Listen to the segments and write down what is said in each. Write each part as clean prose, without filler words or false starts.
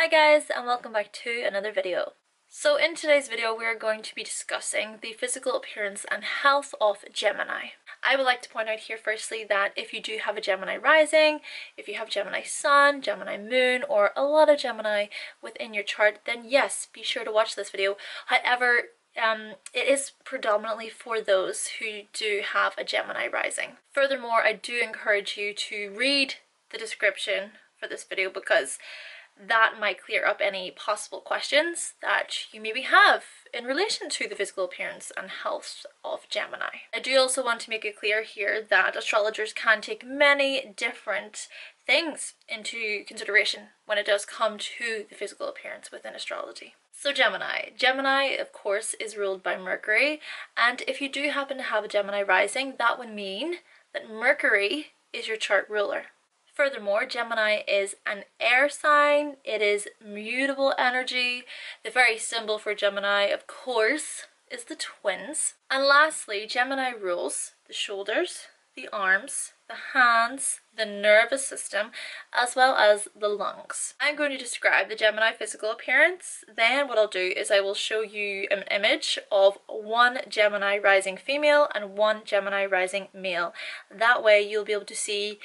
Hi guys, and welcome back to another video. So in today's video we are going to be discussing the physical appearance and health of Gemini. I would like to point out here firstly that if you do have a Gemini Rising, if you have Gemini Sun, Gemini Moon, or a lot of Gemini within your chart, then yes, be sure to watch this video. However, it is predominantly for those who do have a Gemini Rising. Furthermore, I do encourage you to read the description for this video because that might clear up any possible questions that you maybe have in relation to the physical appearance and health of Gemini. I do also want to make it clear here that astrologers can take many different things into consideration when it does come to the physical appearance within astrology. So Gemini of course is ruled by Mercury, and if you do happen to have a Gemini rising, that would mean that Mercury is your chart ruler. Furthermore, Gemini is an air sign. It is mutable energy. The very symbol for Gemini, of course, is the twins. And lastly, Gemini rules the shoulders, the arms, the hands, the nervous system, as well as the lungs. I'm going to describe the Gemini physical appearance. Then what I'll do is I will show you an image of one Gemini rising female and one Gemini rising male. That way you'll be able to see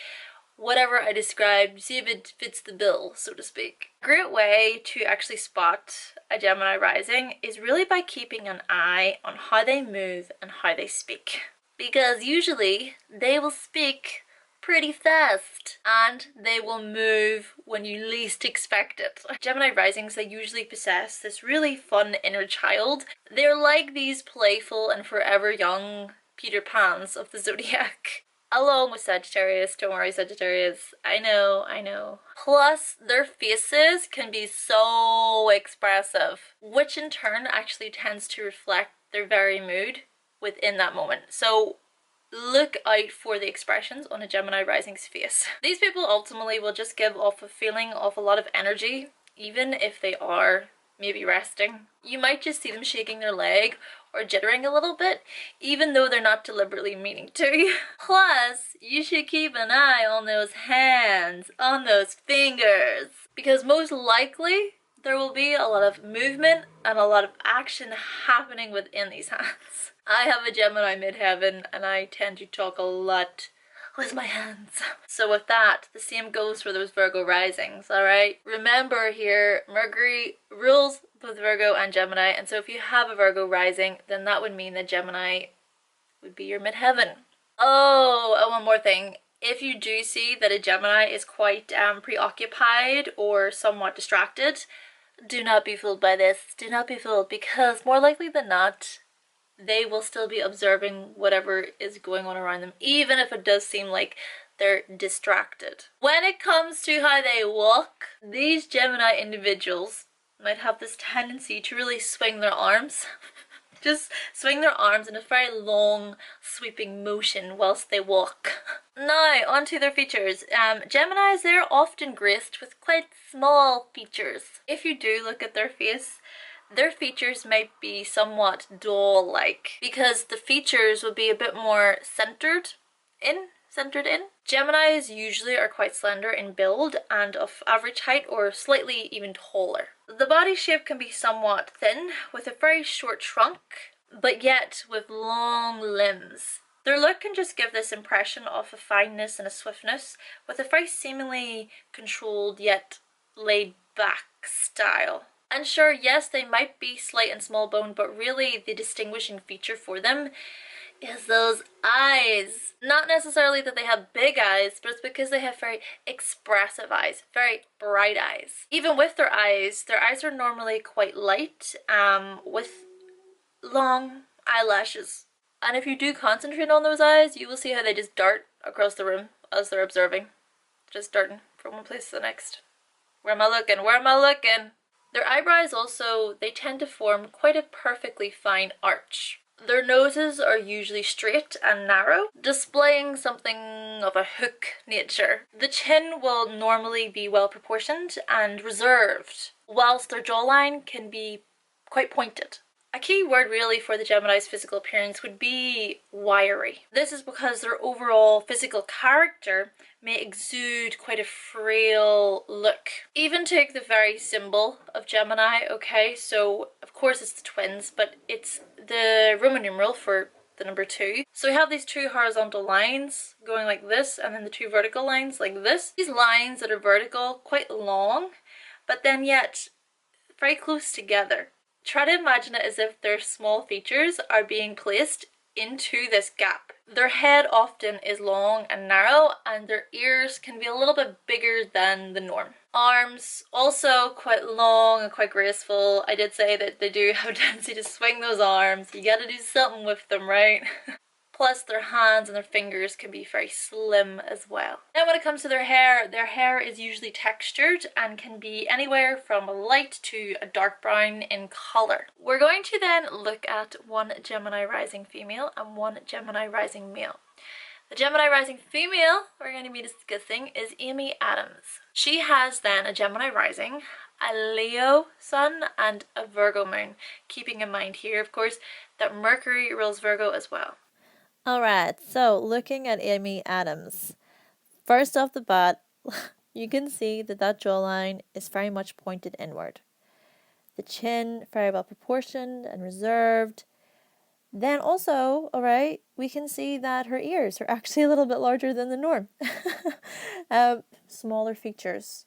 whatever I described, see if it fits the bill, so to speak. A great way to actually spot a Gemini rising is really by keeping an eye on how they move and how they speak. Because usually they will speak pretty fast and they will move when you least expect it. Gemini risings, they usually possess this really fun inner child. They're like these playful and forever young Peter Pans of the zodiac. Along with Sagittarius, don't worry Sagittarius, I know. Plus, their faces can be so expressive, which in turn actually tends to reflect their very mood within that moment. So look out for the expressions on a Gemini rising's face. These people ultimately will just give off a feeling of a lot of energy, even if they are maybe resting. You might just see them shaking their leg or jittering a little bit, even though they're not deliberately meaning to. Plus, you should keep an eye on those hands, on those fingers, because most likely there will be a lot of movement and a lot of action happening within these hands. I have a Gemini midheaven and I tend to talk a lot with my hands. So with that, the same goes for those Virgo risings, alright? Remember here, Mercury rules both Virgo and Gemini, and so if you have a Virgo rising, then that would mean that Gemini would be your midheaven. Oh, and one more thing. If you do see that a Gemini is quite preoccupied or somewhat distracted, do not be fooled by this. Do not be fooled, because more likely than not, they will still be observing whatever is going on around them, even if it does seem like they're distracted. When it comes to how they walk, these Gemini individuals might have this tendency to really swing their arms. Just swing their arms in a very long, sweeping motion whilst they walk. Now, onto their features. Geminis, they're often graced with quite small features. If you do look at their face, their features might be somewhat doll-like because the features would be a bit more centered in. Geminis usually are quite slender in build and of average height or slightly even taller. The body shape can be somewhat thin with a very short trunk, but yet with long limbs. Their look can just give this impression of a fineness and a swiftness with a very seemingly controlled yet laid back style. And sure, yes, they might be slight and small boned, but really the distinguishing feature for them is those eyes. Not necessarily that they have big eyes, but it's because they have very expressive eyes, very bright eyes. Even with their eyes are normally quite light, with long eyelashes. And if you do concentrate on those eyes, you will see how they just dart across the room as they're observing. Just darting from one place to the next. Where am I looking? Where am I looking? Their eyebrows also, they tend to form quite a perfectly fine arch. Their noses are usually straight and narrow, displaying something of a hook nature. The chin will normally be well proportioned and reserved, whilst their jawline can be quite pointed. A key word really for the Gemini's physical appearance would be wiry. This is because their overall physical character may exude quite a frail look. Even take the very symbol of Gemini, okay? So, of course it's the twins, but it's the Roman numeral for the number 2. So we have these 2 horizontal lines going like this, and then the 2 vertical lines like this. These lines that are vertical, quite long, but then yet very close together. Try to imagine it as if their small features are being placed into this gap. Their head often is long and narrow, and their ears can be a little bit bigger than the norm. Arms also quite long and quite graceful. I did say that they do have a tendency to swing those arms. You gotta do something with them, right? Plus their hands and their fingers can be very slim as well. Then when it comes to their hair is usually textured and can be anywhere from a light to a dark brown in colour. We're going to then look at one Gemini rising female and one Gemini rising male. The Gemini rising female we're going to be discussing is Amy Adams. She has then a Gemini rising, a Leo sun and a Virgo moon. Keeping in mind here, of course, that Mercury rules Virgo as well. Alright, so looking at Amy Adams, first off the bat, you can see that jawline is very much pointed inward. The chin, very well proportioned and reserved. Then also, alright, we can see that her ears are actually a little bit larger than the norm. Smaller features.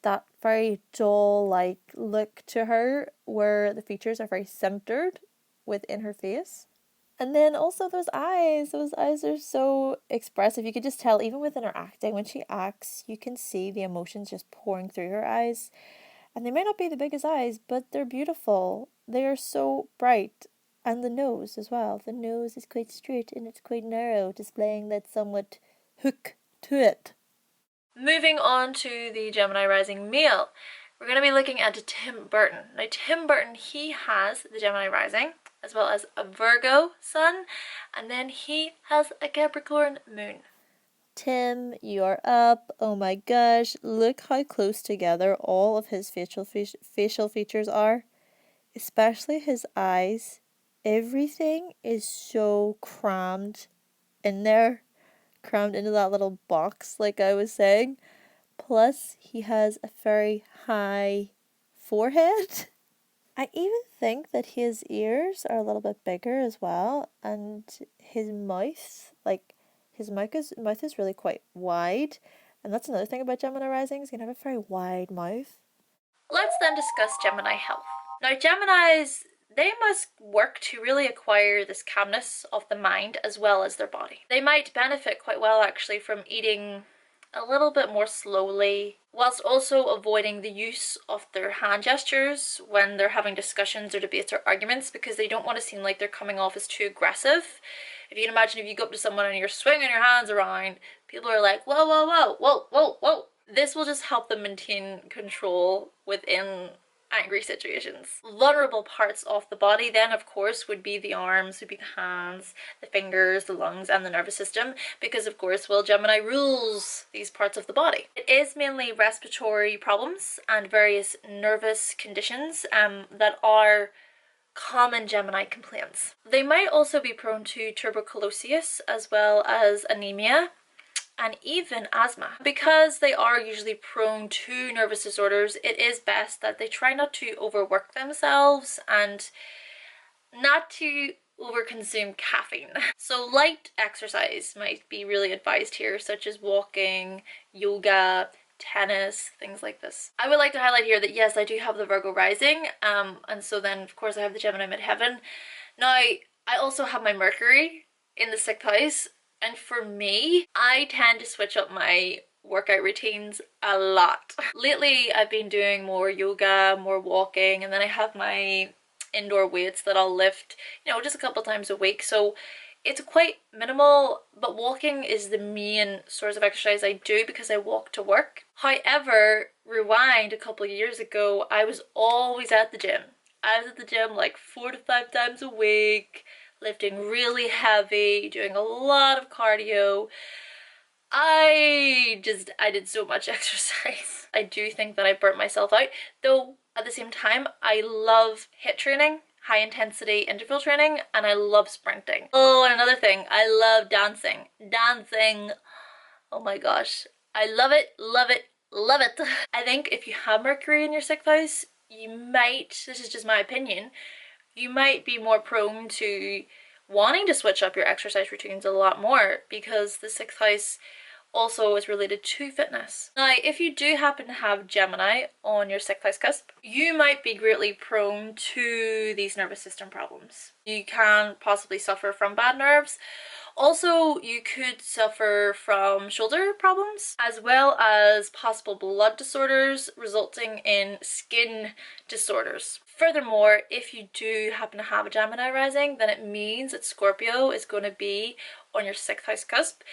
That very doll-like look to her, where the features are very centered within her face. And then also those eyes are so expressive. You could just tell, even within her acting, when she acts, you can see the emotions just pouring through her eyes. And they may not be the biggest eyes, but they're beautiful. They are so bright. And the nose as well. The nose is quite straight and it's quite narrow, displaying that somewhat hook to it. Moving on to the Gemini rising male, we're going to be looking at Tim Burton. Now Tim Burton, he has the Gemini rising, as well as a Virgo sun, and then he has a Capricorn moon. Tim, you are up. Oh my gosh, look how close together all of his facial features are. Especially his eyes. Everything is so crammed in there. Crammed into that little box, like I was saying. Plus, he has a very high forehead. I even think that his ears are a little bit bigger as well, and his mouth, mouth is really quite wide, and that's another thing about Gemini risings. You can have a very wide mouth. Let's then discuss Gemini health. Now Geminis, they must work to really acquire this calmness of the mind as well as their body. They might benefit quite well actually from eating a little bit more slowly, whilst also avoiding the use of their hand gestures when they're having discussions or debates or arguments, because they don't want to seem like they're coming off as too aggressive. If you can imagine, if you go up to someone and you're swinging your hands around, people are like, whoa, whoa, whoa, whoa, whoa, whoa. This will just help them maintain control within angry situations. Vulnerable parts of the body then, of course, would be the arms, would be the hands, the fingers, the lungs, and the nervous system, because of course, well, Gemini rules these parts of the body. It is mainly respiratory problems and various nervous conditions that are common Gemini complaints. They might also be prone to tuberculosis as well as anemia and even asthma. Because they are usually prone to nervous disorders, it is best that they try not to overwork themselves and not to overconsume caffeine. So light exercise might be really advised here, such as walking, yoga, tennis, things like this. I would like to highlight here that yes, I do have the Virgo rising, and so then of course I have the Gemini midheaven. Now I also have my Mercury in the 6th house, and for me, I tend to switch up my workout routines a lot. Lately I've been doing more yoga, more walking, and then I have my indoor weights that I'll lift, you know, just a couple times a week. So it's quite minimal, but walking is the main source of exercise I do because I walk to work. However, rewind a couple of years ago, I was always at the gym. I was at the gym like 4 to 5 times a week, lifting really heavy, doing a lot of cardio. I did so much exercise. I do think that I burnt myself out, though at the same time, I love HIIT training, high intensity interval training, and I love sprinting. Oh, and another thing, I love dancing. Dancing, Oh my gosh. I love it, love it, love it. I think if you have Mercury in your 6th house, you might, this is just my opinion, you might be more prone to wanting to switch up your exercise routines a lot more because the 6th house also is related to fitness. Now, if you do happen to have Gemini on your 6th house cusp, you might be greatly prone to these nervous system problems. You can possibly suffer from bad nerves. Also, you could suffer from shoulder problems, as well as possible blood disorders resulting in skin disorders. Furthermore, if you do happen to have a Gemini rising, then it means that Scorpio is going to be on your 6th house cusp.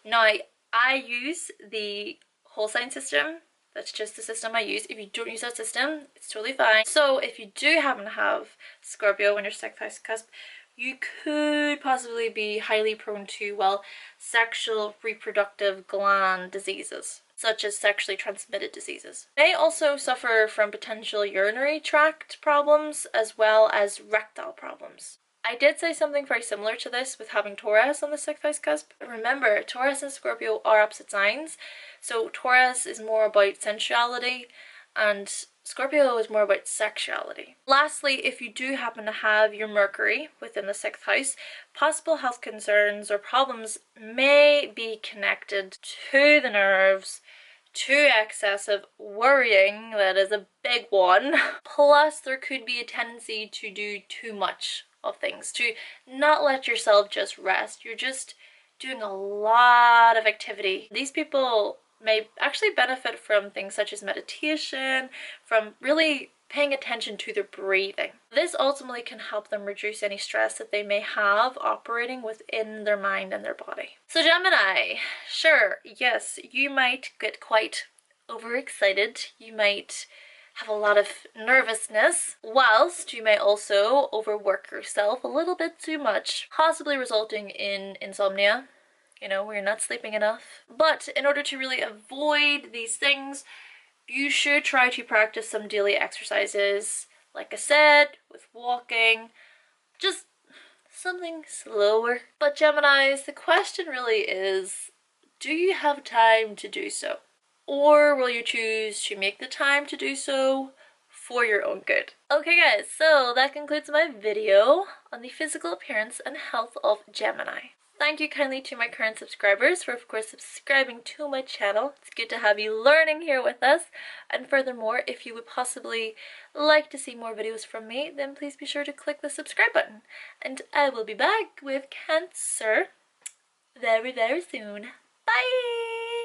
Now, I use the whole sign system. That's just the system I use. If you don't use that system, it's totally fine. So if you do happen to have Scorpio on your 6th house cusp, you could possibly be highly prone to, well, sexual reproductive gland diseases, such as sexually transmitted diseases. You may also suffer from potential urinary tract problems as well as rectal problems. I did say something very similar to this with having Taurus on the 6th house cusp. Remember, Taurus and Scorpio are opposite signs, so Taurus is more about sensuality and Scorpio is more about sexuality. Lastly, if you do happen to have your Mercury within the 6th house, possible health concerns or problems may be connected to the nerves, to excessive worrying, that is a big one. Plus, there could be a tendency to do too much of things, to not let yourself just rest. You're just doing a lot of activity. These people may actually benefit from things such as meditation, from really paying attention to their breathing. This ultimately can help them reduce any stress that they may have operating within their mind and their body. So Gemini, sure, yes, you might get quite overexcited. You might have a lot of nervousness, whilst you may also overwork yourself a little bit too much, possibly resulting in insomnia, you know, where you're not sleeping enough. But in order to really avoid these things, you should try to practice some daily exercises, like I said, with walking, just something slower. But Geminis, the question really is, do you have time to do so? Or will you choose to make the time to do so for your own good? Okay guys, so that concludes my video on the physical appearance and health of Gemini. Thank you kindly to my current subscribers for, of course, subscribing to my channel. It's good to have you learning here with us. And furthermore, if you would possibly like to see more videos from me, then please be sure to click the subscribe button. And I will be back with Cancer very, very soon. Bye!